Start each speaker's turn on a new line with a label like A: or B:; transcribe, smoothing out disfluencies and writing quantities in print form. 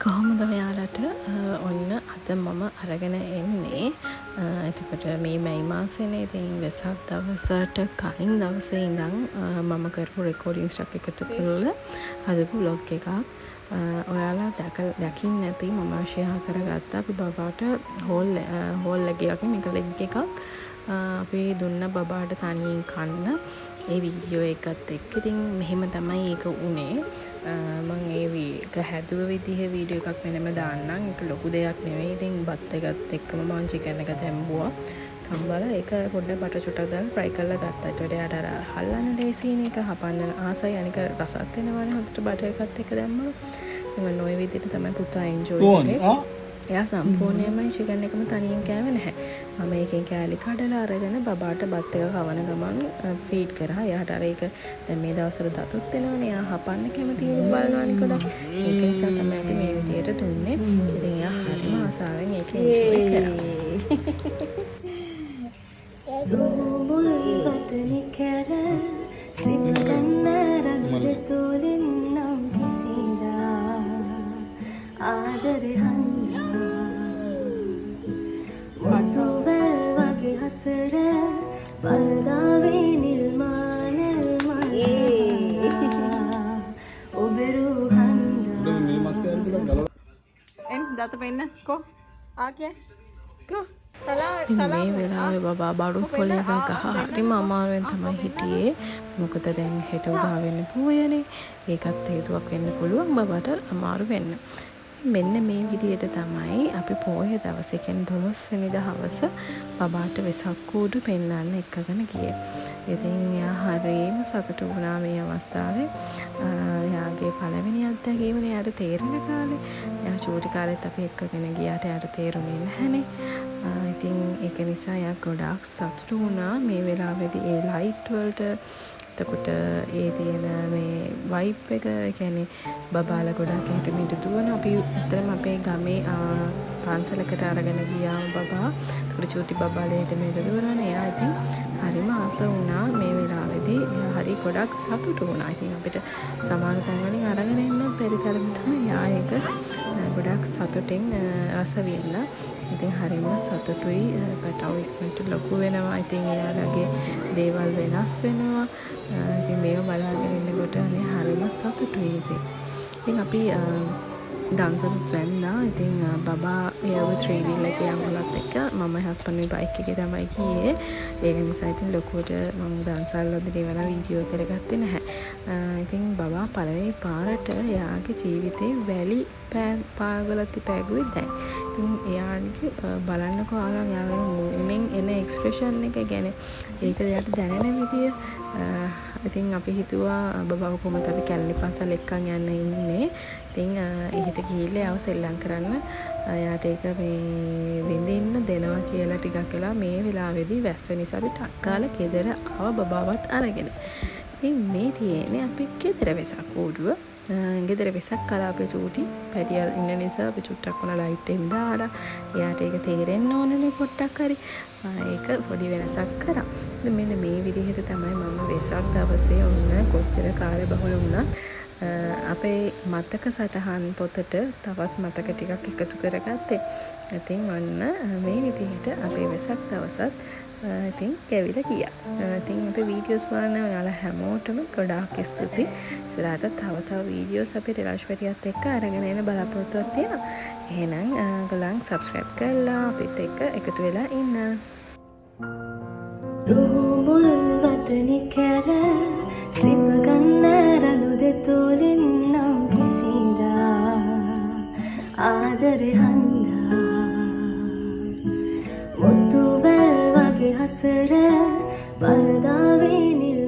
A: කොහොමද ඔයාලට ඔන්න අද මම අරගෙන එන්නේ එතකොට මේ මැයි මාසෙනේ ඉතින් වෙසක් දවසට කලින් දවසේ ඉඳන් මම කරපු රෙකෝඩින්ග්ස් ටික එකතු කරලා හදපු vlog එකක් ඔයාලා දැකින් නැති මම ෂෙයා කරගත්තා අපි බබාට හෝල් එකකින් එක ලෙග් එකක් අපි දුන්න බබාට තනියෙන් කන්න ඒ වීඩියෝ එකත් එක්ක ඉතින් මෙහෙම තමයි ඒක උනේ මම ඒක හැදුව විදිහ වීඩියෝ එකක් වෙනම දාන්නම් ඒක ලොකු දෙයක් නෙවෙයි ඉතින් බත් එකත් එක්කම මම චිකන් එක තැම්බුවා තම්බලා ඒක පොඩ්ඩක් බටර් චුට්ටක් දාලා ෆ්‍රයි කරලා ගත්තා ඊට වඩා අර හල්ලන්න ලේසියින එක හපන්න ආසයි අනික රසත් වෙනවනේ හොඳට බටර් එකත් එක්ක දැම්මම ඉතින් ඔය විදිහට තමයි පුතා එන්ජොයි කරේ එයා සම්පූර්ණයෙන්ම චිකන් එකම තනියෙන් කෑවේ නැහැ. මම ඒකෙන් කෑලි කඩලා අරගෙන බබාට බත් එක කවන ගමන් ෆීඩ් කරා. එයාට අර ඒක දැන් මේ දවස්වල දතොත් එනවනේ. එයා හපන්න කැමති වෙන බලනවානේ කොටක්. ඒක නිසා තමයි අපි මේ විදියට දුන්නේ. ඉතින් එයා හරිම ආසාවෙන් ඒක එන්ජොයි කරා. සුමුල් වතනි කර සිපගන්න රළු තෝලින් නම් කිසිදා ආදරේ මතුවැල් වගේ හසර පරදාවේ නිල්මාන ඔබෙරු හන්දා එන් දත පෙන්න කෝ ආකිය කෝ මේ වෙලාවේ බබා බඩු පොලේ ගහ හරිම අමාරුවෙන් තමයි හිටියේ මොකද දැන් හෙට උදා වෙන්න පෝයනේ ඒකත් හේතුවක් වෙන්න පුළුවන් බබාට අමාරු වෙන්න මෙන්න මේ විදිහට තමයි අපි පොය දවසේ කියන්නේ 12 වෙනිදා හවස බබාට වෙසක් කූඩු පෙන්වන්න එක්කගෙන ගියේ. ඉතින් එයා හරියම සතුටු වුණා මේ අවස්ථාවේ. එයාගේ පළවෙනි අත්දැකීමනේ එයාට තේරෙන කාලේ. එයා චූටි කාලෙත් අපි එක්කගෙන ගියාට එයාට තේරුනේ නැහනේ. ඉතින් ඒක නිසා එයා ගොඩාක් සතුටු වුණා මේ වෙලාවේදී ඒ ලයිට් වලට එතකොට ඒ තියෙන මේ වයිබ් එක කියන්නේ බබාලා ගොඩක් එහෙට මෙහෙට දුවන අපි ඇත්තටම අපේ ගමේ පන්සලකට අරගෙන ගියාම බබා එතකොට චූටි බබාලා එහෙට මෙහෙට දුවනනේ එයා ඉතින් හරිම ආස වුණා මේ වෙලාවේදී එයා හරි ගොඩක් සතුටු වුණා. ඉතින් අපිට සමහර තැන් වලින් අරගෙන එන්න බැරි තරමටම එයා ඒක ගොඩක් සතුටින් රස විඳලා ඉතින් හරිම සතුටුයි පැටව ඉක්මනට ලොකු වෙනවා. ඉතින් එයාලගේ දේවල් වෙනස් වෙනවා. ඉතින් මේව බලාගෙන ඉන්නකොට අනේ හරිම සතුටුයි ඉතින්. ඉතින් අපි ඩාන්සරුත් වැන්නා. ඉතින් බබා එයාව 3 wheel එකේ යන්නලත් එක්ක මම හස්බන්ඩ්ගේ බයික් එකේ තමයි ගියේ. ඒක නිසා ඉතින් ලොකුවට මම ඩාන්සර්ලොත් ඉවන වීඩියෝ කරගත්තේ නැහැ. ඉතින් බබා පළවෙනි පාරට එයාගේ ජීවිතේ වැලි පාගලති පැගුවේ දැන්. ඉතින් එයාගේ බලන්නකෝ ආලා එයාගේ මුවෙන් එන එක්ස්ප්‍රෙෂන් එක ගැන ඒක එයාට දැනෙන විදිය ඉතින් අපි හිතුවා බබාව කොහොමද අපි කැලණි පන්සල් එක්කන් යන්න ඉන්නේ. ඉතින් එහෙට ගිහිල්ලා ආව සෙල්ලම් කරන්න එයාට ඒක මේ විඳින්න දෙනවා කියලා ටිකක් වෙලා මේ වෙලාවේදී වැස්ස නිසා අපි ටක් ගාලා ගෙදර ආව බබාවත් අරගෙන. ඉතින් මේ තියෙන්නේ අපි ගෙදර වෙසක් කූඩුව. ගෙදර වෙසක් කලා අපේ චූටි පැටියල් ඉන්න නිසා අපි චුට්ටක් වුණා ලයිට් එකෙන් දාලා එයාට ඒක තේරෙන්න ඕනනේ පොට්ටක් හරි ඒක පොඩි වෙනසක් කරා. ඉතින් මෙන්න මේ විදිහට තමයි මම වෙසක් දවසේ ඔන්න කොච්චර කාලබහුල වුණත් අපේ මතක සටහන් පොතට තවත් මතක ටිකක් එකතු කරගත්තේ. ඉතින් ඔන්න මේ විදිහට අපේ වෙසක් දවසත් ඉතින් කැවිලා ගියා. ඉතින් අපේ වීඩියෝස් බලන ඔයාලා හැමෝටම ගොඩාක් ස්තුතියි. ඉස්සරහට තව වීඩියෝස් අපේ රිලාෂ්පරියත් එක්ක අරගෙන එන බලාපොරොත්තුවක් තියෙනවා. එහෙනම් ඔයගොල්ලන් සබ්ස්ක්‍රයිබ් කරලා අපිත් එක්ක එකතු වෙලා ඉන්න. දුමුල් වතනි කර සිපගන්න රළු දෙතෝලින් නම් කිසිදා ආදරේ හන්දා මුතුවැල් වගේ හසර පරදාවේ නිල්